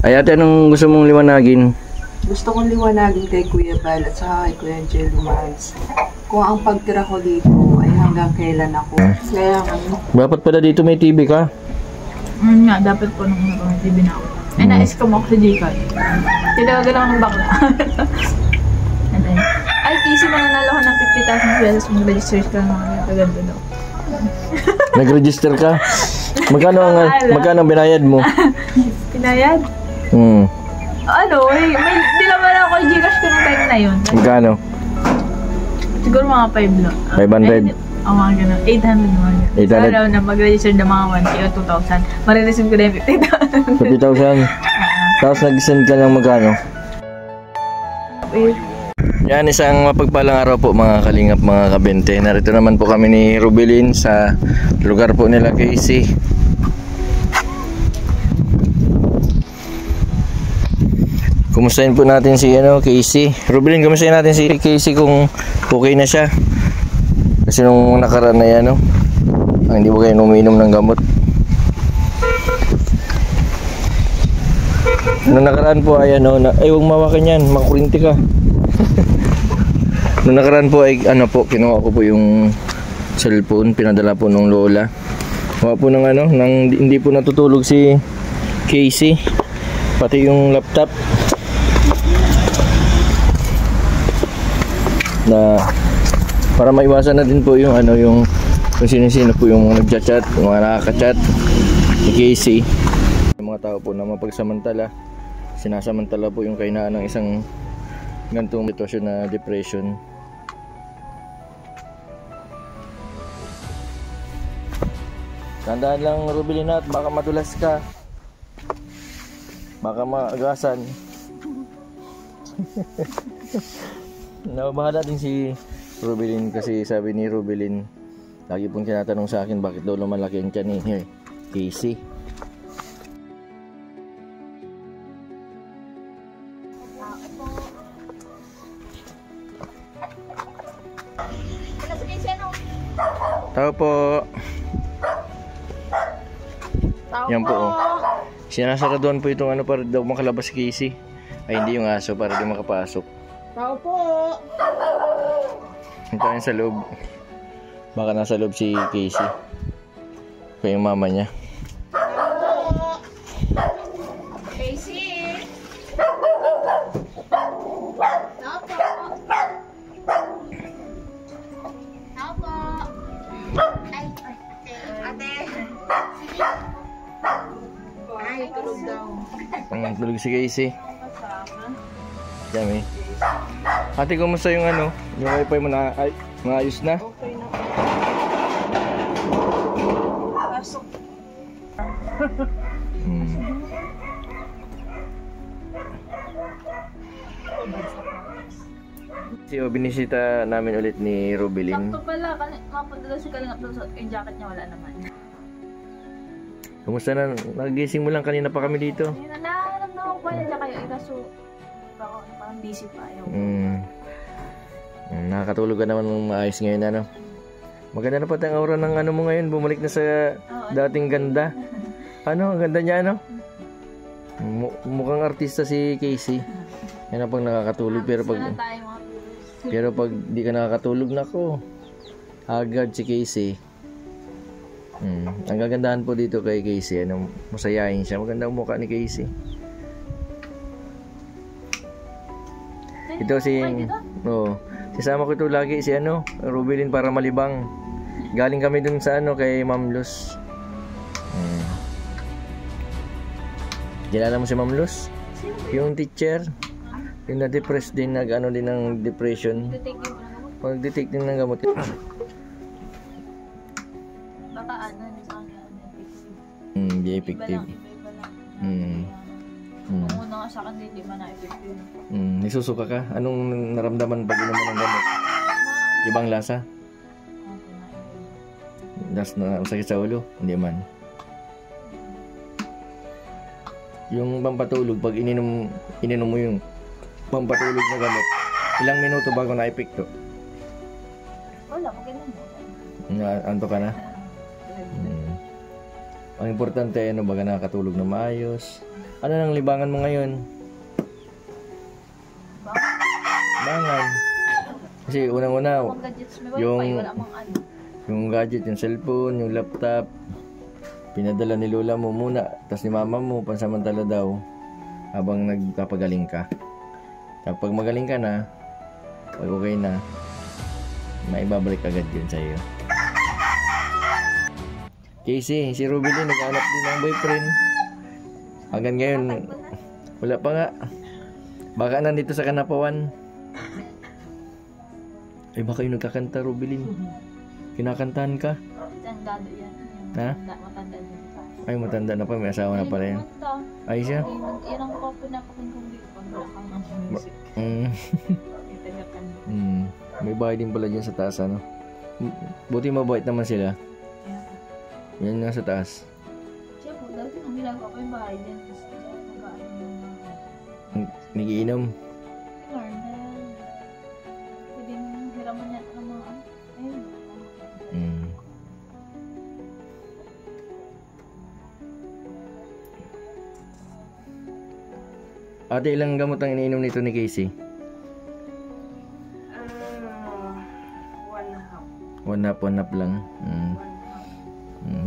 Ay ate, anong gusto mong liwanagin? Gusto kong liwanagin kay Kuya Bal at saka kay Kuya Jello Mads kung ang pagtira ko dito ay hanggang kailan ako. Kaya Dapat pala dito may TV ka. Nga, dapat po nung may TV na ako. Ay, na-escom ako sa Gcash. Tinawagan ako ng bakla. Ay, kasi mananalo ko ng 50,000 pesos kung register ka ng mga kaganda daw. Nag-register ka? Magkano ang binayad mo? Pinayad? Ano, hindi naman ako Gcash ko nung time na yun. Magkano? Siguro mga 5 lang. 500? Oo, mga gano'n. 800 mga gano'n. 800? So, around na mag-register na mga 1K o 2,000. Marireceive ko na yung 50,000? 50,000. Tapos nag-send ka ng magkano? Yan, isang mapagpalang araw po mga kalingap, mga kabente. Narito naman po kami ni Rubilin sa lugar po nila Casey. Kumustahin po natin si Casey. Rubilin, kumustahin natin si Casey kung okay na siya. Kasi nung nakaraan na yan, hindi mo kayo umiinom ng gamot. Nung nakaraan po ay huwag mawakan yan, makurinti ka. Nung nakaraan po ay kinuha ko po yung cellphone, pinadala po nung lola. Kuha po ng hindi po natutulog si Casey. Pati yung laptop. Na para maiwasan na din po yung yung kung sino-sino po yung nagchat-chat, yung mga nakaka-chat ni Casey. Yung mga tao po na mapagsamantala, sinasamantala po yung kahinaan ng isang ganitong sitwasyon na depression. Tandaan lang, Rubilin, at baka madulas ka, baka maagasan. Nababahala din si Rubilin kasi sabi ni Rubilin, lagi pong tinatanong sa akin bakit daw lumalaki ang tiyan ni Casey. Tao po. Yan po. Sinasaraduan po itong para daw makalabas si Casey. Ay hindi yung aso, para di makapasok. tao po! Hintayin sa loob. Baka nasa loob si Casey. Kaya yung mama niya. Casey! Tapo! Ay, ate! Ay, tulog daw. Tulog si Casey. Dami. Ate, kumusta yung yung wifi mo na maayos na? Okay na. Pasok. Binisita namin ulit ni Rubilin. Sakto pala, mapunta si Kalingap doon yung jacket niya, wala naman. Kumusta na? Nagising mo lang kanina pa kami dito. Nahanap na ako pa niya kayo, kaso parang busy pa ayaw. Nakakatulog ka naman ng maayos ngayon, Maganda na pati ang aura ng mo ngayon, bumalik na sa dating ganda. Ang ganda niya, mukhang artista si Casey. Yan ang pag nakakatulog, pero pag di ka nakakatulog, nako, agad si Casey. Ang gagandahan po dito kay Casey, masayahin siya. Maganda ang mukha ni Casey. Ito sisama ko ito lagi si Rubilin para malibang. Galing kami dun sa kay Ma'am Luz. Kilala mo si Ma'am Luz? Yung teacher. Yung na-depressed din, din ng depression. Pag-detect din ng gamot. Baka di effective. Kung una ka sa akin, hindi man na-effective. Nisusuka ka? Anong naramdaman pag inom mo ng gamot? Ibang lasa? Das na sakit sa ulo? Hindi man. Yung pampatulog, pag ininom mo yung pampatulog na gamot, ilang minuto bago na-epekto? Wala, maganda mo. Anto ka na? Ang importante baga nakakatulog na maayos. Ano nang libangan mo ngayon? Libangan. Kasi unang-una, Mga gadgets, may wifi, yung wala mang ano. yung gadget, yung cellphone, yung laptop, pinadala ni lola mo muna, tapos ni mama mo pansamantala daw habang nagpapagaling ka. Kapag magaling ka na, pag okay na, maibabalik agad yun sa'yo. Casey, si Rubilin naghanap din ng boyfriend. Hanggang ngayon, wala pa nga. Baka nandito sa Kanapawan. Eh baka yung nagkakanta, Rubilin. Kinakantahan ka? Tandado yan. Ha? Matanda din pa. Ay, matanda na pa. May asawa na pala yan. Ay siya? Yan ang ko pinapakin kong dito. Pag wala kang ng music. Itaga-kan. May bahay din pala dyan sa taas, ano? Buti mabait naman sila. Yan nga sa taas. Siya po, dati nung ginagawa ko yung bahay din. Tapos mag-ano yung Nagiinom. normal. Pwedeng hiraman niya ng mga ano. Ayun. Ate, ilang gamot ang iniinom nito ni Casey? 1 half lang.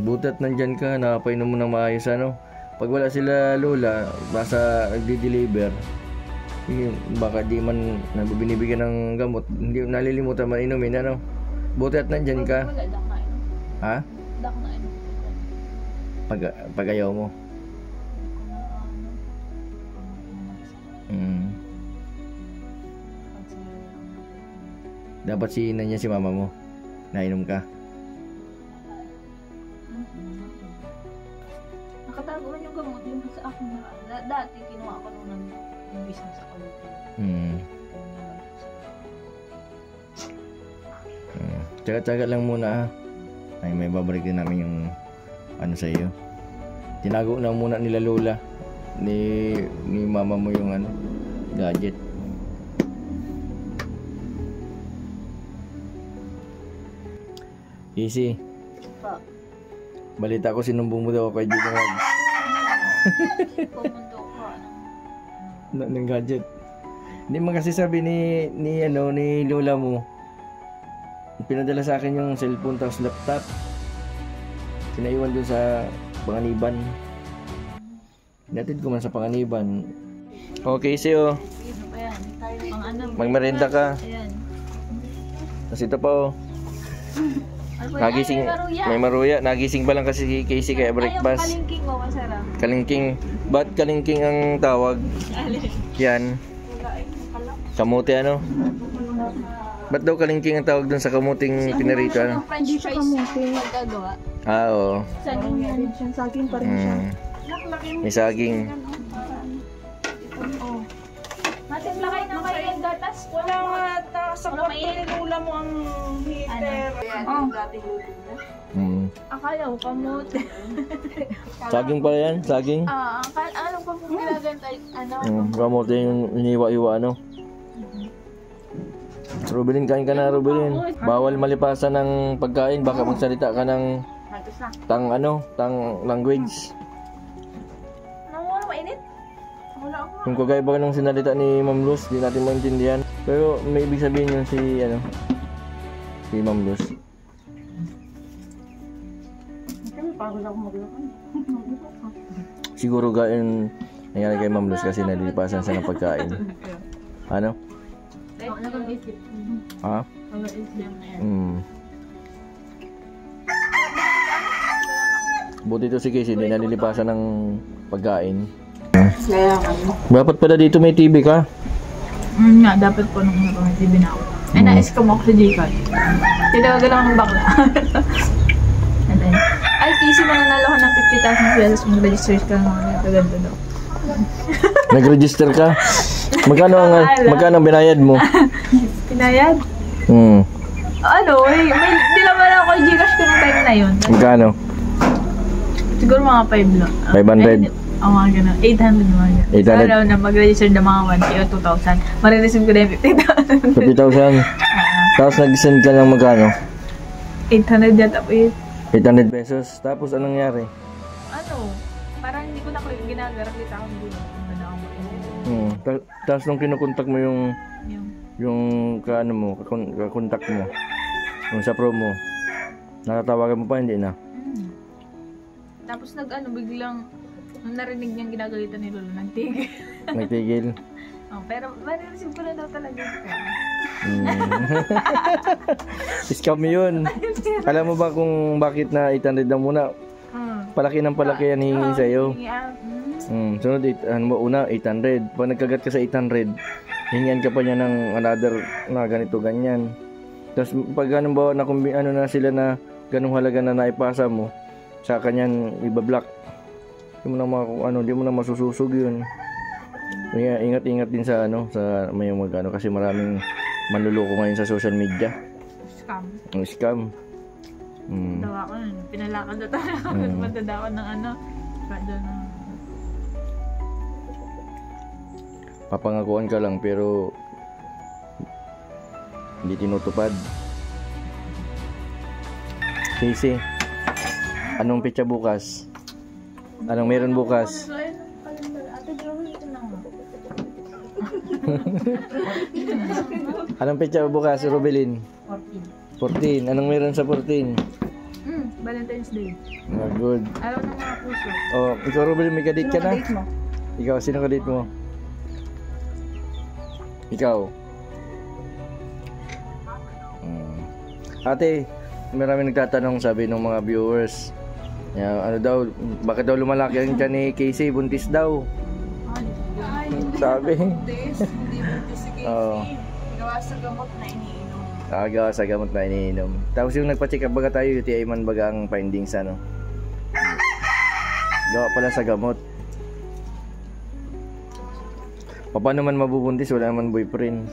Butat nandyan ka, nakapainom mo ng maayos, ano? Pag wala sila lola, basta nagdi-deliver, baka di man binibigyan ng gamot, hindi nalilimutan man inumin, ano? Butat nandyan ka. Wala, dak na ino. Ha? Dak na ino. Pag ayaw mo. Dapat si ina niya, si mama mo. Nainom ka. Nakatago man yung gamot yung sa akin na dati kinuha ko nung nag-imbis na sa kalito. Tsaga-tsaga lang muna, ha. Ay, may babalik din namin yung ano sa iyo. Tinago na muna nila lola ni mama mo yung ano, gadget. Easy. Pa. Balita ko sinumbong mo daw kay Gino Wags. Pumunto ko ng gadget. Hindi man kasi sabi ni lola mo, pinadala sa akin yung cellphone tapos laptop. Pinaiwan dun sa Panganiban. Natid ko man sa Panganiban. Okay, siyo. Ano pa yan? Pang ano? Magmerenda ka. Ayan. Tapos ito pa, oh. Ano pa yan? Nagising, Ay, may maruya. Nagising pa lang kasi si Casey kaya breakfast. Ayaw kalingking mo, masarap. Kalingking. Ba't kalingking ang tawag? Yan. Kamote, ano? Ba't daw kalingking ang tawag dun sa kamuting pinarito, ano? French fries magagawa. Ah, oo. Saging yan. Saging pa rin siya. May saging. Matimpla kayo ng kayo yung gatas. Wala nga, sa kwarto nilula mo ang heater. Oh. Dating luto na. Akala ko kamote. Saging pala yan? Saging? Alam ko kung ginagantay. Ano? Kamote yung iniwa-iwa, ano? Rubilin, kain ka na, Rubilin. Bawal malipasan ng pagkain. Baka magsalita ka ng tang language. Wala mainit? Wala ako. Yung kagaiba ng sinalita ni Ma'am Luz, di natin maintindihan. Pero may ibig sabihin yun si Ma'am Luz. Pagod ako maglakad. Siguro gayon nangyari kay Ma'am Luz kasi nalilipasan siya ng pagkain. Ano? Ano kang isip? Ha? Ano isip na yan? Buti to si Casey, di nalilipasan ng pagkain. Kaya ano? Dapat pala dito may TV ka. Nga, dapat po nung may TV na ako. Ay, na-escom ako sa Gcash. Tinawagan lang ng bakla. Ay, Casey, mananalo ka ng 50,000 pesos. Mag-register ka ng mga ganito daw. Nag-register ka? Magkano ang binayad mo? Pinayad? Ano, may nilaman ako yung Gcash ko nung time na yun. Magkano? Siguro mga 5 lang. 500? Mga gano'n. 800 mga gano'n. 800? So, alam na mag-register na mga 1K o 2,000. Marireceive ko na yung 50,000. 50,000? Tapos nag-send ka ng magkano? 800 yata po yun. 800 pesos. Tapos anong nangyari? Ano? Parang hindi ko na ginagarak kita akong Tapos nung kinukontak mo yung Yung, kaano mo, kakontak mo, yung sa pro mo, natatawagan mo pa, hindi na. Tapos biglang, nung narinig niyang ginagalitan ni Lolo, nagtigil. Nagtigil. Pero marireceive ko na daw talaga ito. Scam yun. Alam mo ba kung bakit na 800 na muna? Palaki ng palaki yan hihingi sa'yo. Sunod, una 800. Pag nagkagat ka sa 800, hingian ka pa niya ng another na ganito, ganyan. Tapos pag ganun ba, na sila na ganung halaga na naipasa mo, sa kanyan ibablock. Di mo na masususog yun. Kaya ingat-ingat din sa sa may kasi maraming manluloko ngayon sa social media. Scam. Ang scam. Dawa ko nun. Pinalakad na tayo. Matadawa ng papangakuan ka lang pero hindi tinutupad. Casey, anong petsa bukas? Anong meron bukas? Ate, drawing ito na nga. Anong petsa bukas, Robelin? 14. Anong meron sa 14? Valentine's Day. Good. Araw ng mga puso. Oh, ikaw Robelin, may kadate ka na? Date mo? Ikaw, sino kadate mo? Ikaw. Ate, marami nagtatanong, sabi ng mga viewers. Bakit daw lumalaki ang tiyan ni Casey? Buntis daw. Sabi. Buntis, hindi buntis si Casey. Gawa sa gamot na iniinom. Gawa sa gamot na iniinom. Tapos yung nagpa-check up baga tayo, UTI man baga ang findings gawa pala sa gamot. Paano man mabubuntis? Wala naman boyfriend.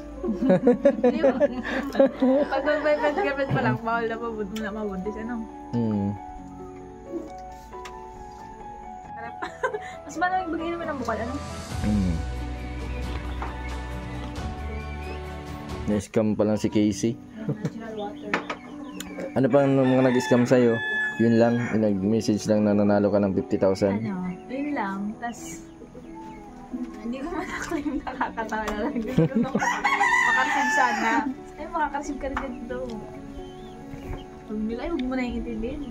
Pag mag-boyfriend pa lang, bawal na mabuntis. Mas maraming bagay naman ang bukal, Na-scam pa lang si Casey. Natural water. Ano pa mga nag-scam sa'yo? Yun lang, nag-message lang na nanalo ka ng 50,000. Yun lang. Tas, hindi ko man-claim, nakakatawa na lang. Gusto ko makareceive sana. Ay, makakareceive ka rin dito. Huwag nila, huwag mo na yung intindihin.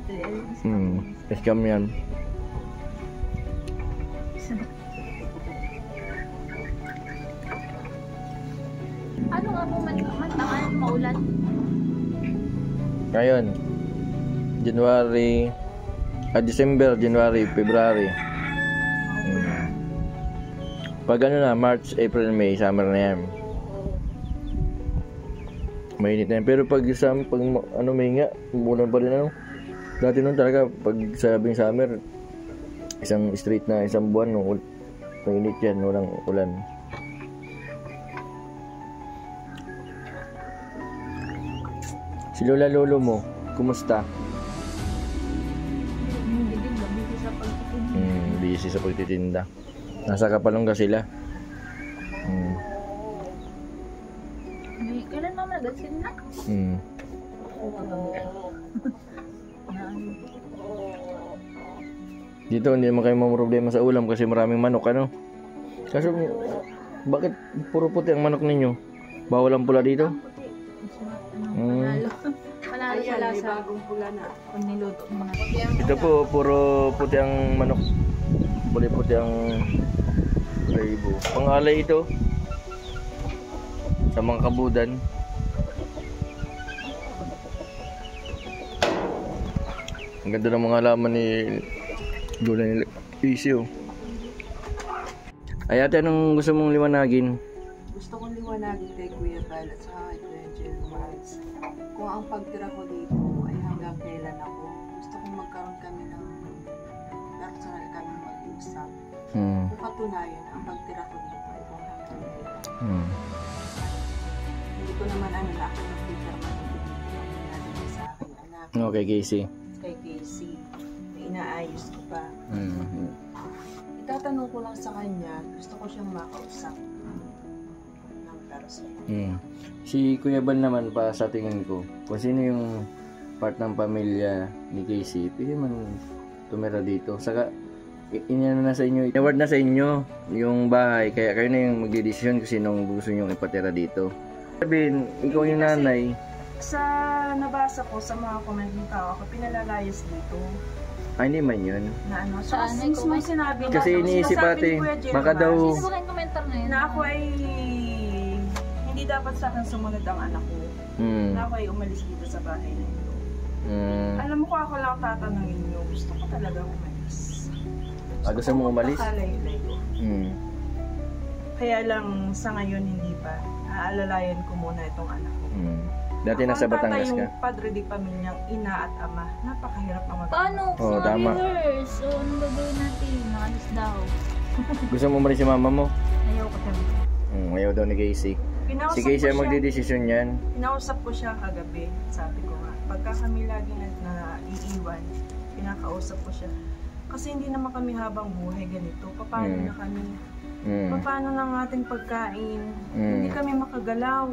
Scam yan. Ano nga po mantangan maulan? Ngayon, December, January, February. Pag March, April, May, summer na yan. Mainit na yan. Pero pag May nga, umulan pa rin Dati nun talaga, pag sabing summer, isang straight na isang buwan, mainit yan, walang ulan. Si Lola Lolo mo, kumusta? Busy sa pagtitinda. Nasa Kapalongga sila. Kailan mama nag-asin na? Dito hindi naman kayo problema sa ulam kasi maraming manok Kaso bakit puro puti ang manok ninyo? Bawal ang pula dito? Panalo sa lasa. Bagong pula na. Kung niluto mo na. Ito po puro puti ang manok. Puti ang raibo. Pangalay ito sa mga kabudan. Ang ganda ng mga halaman ni Lola ni Casey. Ay ate, anong gusto mong liwanagin? Gusto kong liwanagin kay Kuya Bal at saka kay Kuya Jello Mads. Kung ang pagtira ko dito ay hanggang kailan ako, gusto kong magkaroon kami ng personal kami mag-usap. Patunayan, ang pagtira ko dito ay kung hanggang kailan. Hindi ko naman na ako nag-picture dito sa akin, anak. Okay, Casey. Kay Casey, inaayos ko pa. Itatanong ko lang sa kanya, gusto ko siyang makausap ng personal. Si Kuya Bal naman pa sa tingin ko, kung sino yung part ng pamilya ni Casey, pwede man tumira dito. Saka inano na sa inyo, award na sa inyo yung bahay, kaya kayo na yung magdedesisyon kung sinong gusto nyo ipatira dito. Sabihin, ikaw yung nanay. Sa nabasa ko sa mga comment ng tao, ako pinalalayas dito. Ay, hindi man yun. Na ano, so Saan? mismo sinabi na, Kasi iniisip sinasabi ate, ni Kuya Jerome, baka daw, Sino ba kayong komentar na yun? na ako ay hindi dapat sa akin sumunod ang anak ko. Na ako ay umalis dito sa bahay na ito. Alam mo ko ako lang tatanungin nyo, gusto ko talaga umalis. gusto mo umalis? Pakalaylay ko. Kaya lang sa ngayon hindi pa. Aalalayan ko muna itong anak ko. Dati nasa Batangas ka? Yung padre di pamilyang ina at ama. Napakahirap ang mag- Paano? Oo, tama. Viewers. So, anong gagawin natin? Nakalis daw. Gusto mo umalis si mama mo? Ayaw ko sabi. Ayaw daw ni Casey. Si Casey ang magdidesisyon yan. Pinausap ko siya kagabi. Sabi ko nga, pagka kami lagi na iiwan, pinakausap ko siya. Kasi hindi naman kami habang buhay ganito. Paano na kami? Paano ng ating pagkain? Hindi kami makagalaw.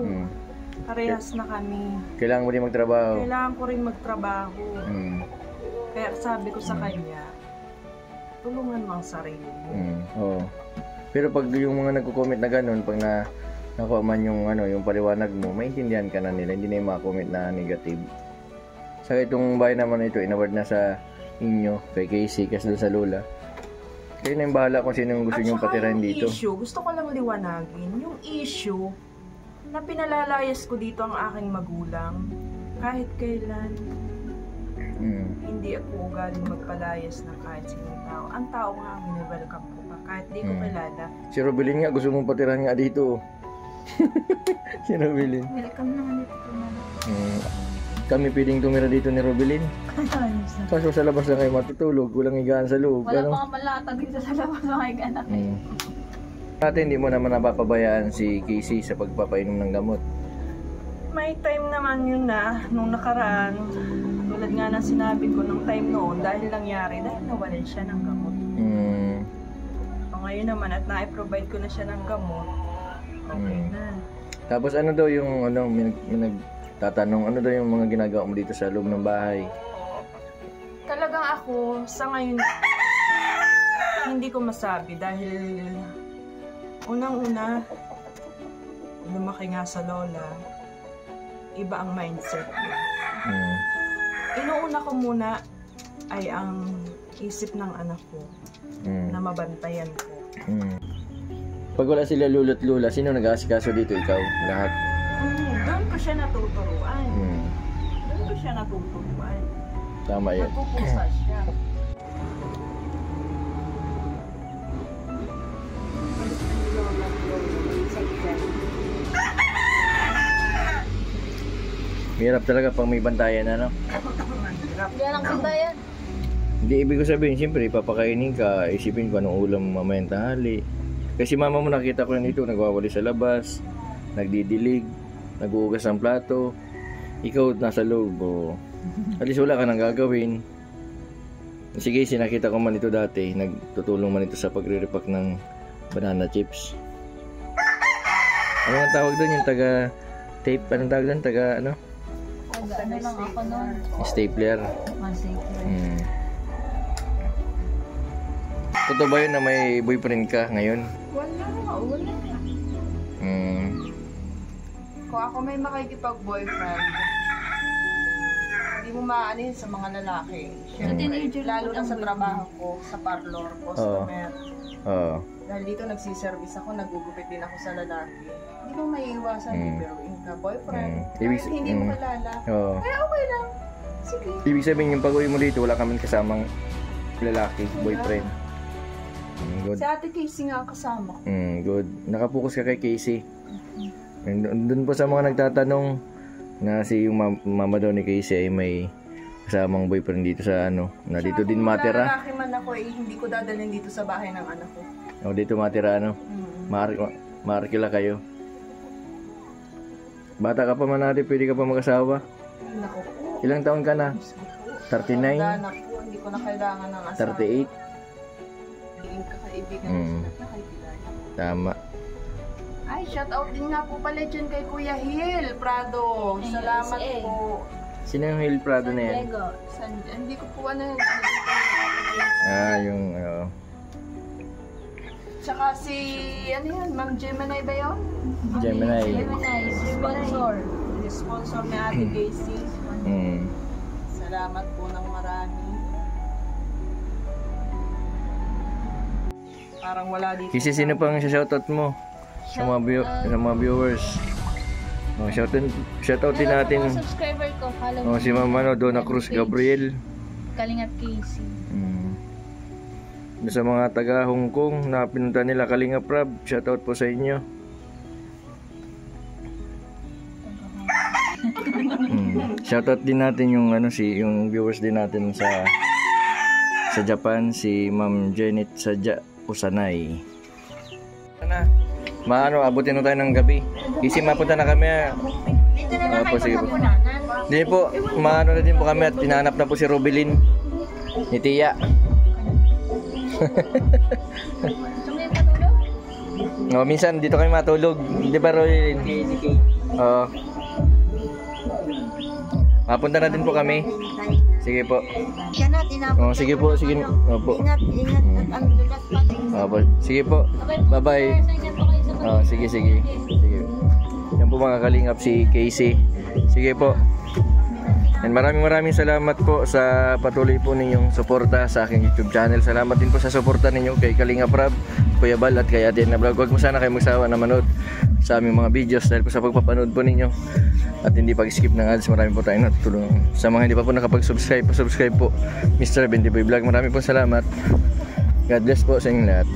Parehas na kami. Kailangan mo rin magtrabaho. Kailangan ko rin magtrabaho. Kaya sabi ko sa kanya, tulungan mo ang sarili mo. Oo. Pero pag yung mga nagko-comment na ganun, pag nakuha man yung yung paliwanag mo, maintindihan ka na nila, hindi na yung mga comment na negative. Sa itong bahay naman ito, inaward na sa inyo, kay Casey, kasi doon sa Lola. Kayo na yung bahala kung sino yung gusto nyo patirahin dito. At saka yung issue, gusto ko lang liwanagin, yung issue na pinalalayas ko dito ang aking magulang, kahit kailan, hindi ako ugaling magpalayas ng kahit sinong tao. Ang tao nga ang welcome ko pa, kahit di ko kilala. Si Robilin nga, gusto mong patirahan nga dito. Si Robilin. Welcome naman dito po naman. Kami pwedeng tumira dito ni Robilin. Kaso sa labas lang kayo matutulog, walang higaan sa loob. Wala pa nga malatag dito sa labas ng mga anak eh. Ate, hindi mo naman napapabayaan si Casey sa pagpapainom ng gamot. May time naman yun na, nung nakaraan, tulad nga ng sinabi ko nung time noon, dahil nawalan siya ng gamot. So ngayon naman, at na-provide ko na siya ng gamot, okay na. Tapos ano daw yung may nagtatanong, ano daw yung mga ginagawa mo dito sa loob ng bahay? Talagang ako, sa ngayon, hindi ko masabi dahil unang-una, lumaki nga sa lola, iba ang mindset niya. Inuuna ko muna ay ang isip ng anak ko na mabantayan ko. Pag wala sila lula't lula, sino nag-aasikaso dito? Ikaw? Lahat? Doon ko siya natuturuan. Doon ko siya natuturuan. Tama yun. Nagpupusa siya. Hirap talaga pag may bantayan, ano? Hindi lang kita yan. Hindi ibig ko sabihin, siyempre, papakainin ka, isipin ko anong ulam mamayang tanghali. Kasi mama mo nakita ko yan dito, nagwawali sa labas, nagdidilig, nag-uugas ng plato. Ikaw nasa loob, at least wala ka nang gagawin. Sige, sinakita ko man ito dati, nagtutulong man ito sa pagre-repack ng banana chips. Ano ang tawag doon? Yung taga-tape, anong tawag doon? Taga-ano? Ano lang ako nun? Stapler. Stapler. Totoo ba yun na may boyfriend ka ngayon? Wala. Kung ako may makikipag-boyfriend, hindi mo maaanin sa mga lalaki. Siyempre, lalo na sa trabaho ko, sa parlor, customer. Dahil dito nagsiservice ako, nagugupit din ako sa lalaki. Hindi mo maiiwasan, bibiruin ka, boyfriend. Kahit hindi mo kilala. Kaya okay lang. Sige. Ibig sabihin yung pag-uwi mo dito, wala kami kasamang lalaki, boyfriend. Good. Si Ate Casey nga ang kasama ko. Good. Nakapokus ka kay Casey. Doon po sa mga nagtatanong na si yung mama daw ni Casey ay may kasamang boyfriend dito sa na dito din matira. Kung lalaki man ako hindi ko dadalhin dito sa bahay ng anak ko. Dito matira Maarkila kayo. Bata ka pa man natin, pwede ka pa mag-asawa. Naku po. Ilang taon ka na? 39? Hindi ko na kailangan ng asawa. 38? Hindi kakaibigan sila. Nakaibigan. Tama. Ay, shout out din nga po pala dyan kay Kuya Hill Prado. Salamat po. Sino yung Hill Prado na yan? Lego. Hindi ko po ano. Yung Tsaka si, ano yan, Ma'am Gemini ba yun? Gemini. Sponsor. Sponsor ni Ate Casey. Mm. Salamat po ng marami. Parang wala dito. Kasi sino pang shoutout mo sa mga viewers? Oh, shoutout din natin. Subscriber ko, follow Oh, si Ma'am Donna Cruz Gabriel. Kalingap Casey. Sa mga taga Hong Kong na pinunta nila Kalingap Rab, shoutout po sa inyo. Shoutout din natin yung yung viewers din natin sa Japan, si Ma'am Janet Sadja Usanay. Sana abutin na tayo ng gabi. Kasi mapunta na kami. Dito na po, sige po. Hindi po, na din po kami at tinahanap na po si Rubilin ni Tia. Minsan dito kami matulog. Di ba, Rubilin? Oo. Mapunta na din po kami. Sige po. Sige po, sige. Opo. Ingat at ang dulas pa. Opo. Sige po. Bye-bye. Sige. Sige. Yan po mga kalingap si Casey. Sige po. And maraming salamat po sa patuloy po ninyong suporta sa aking YouTube channel. Salamat din po sa suporta ninyo kay Kalingap Rab, Kuya Bal at kay Ate na Vlog. Huwag mo sana kayo magsawa na manood sa aming mga videos dahil po sa pagpapanood po ninyo at hindi pag-skip ng ads. Marami po tayong natutulungan. Sa mga hindi pa po nakapag-subscribe, subscribe po Mr. Bendiboy Vlog. Marami po salamat. God bless po sa inyong lahat.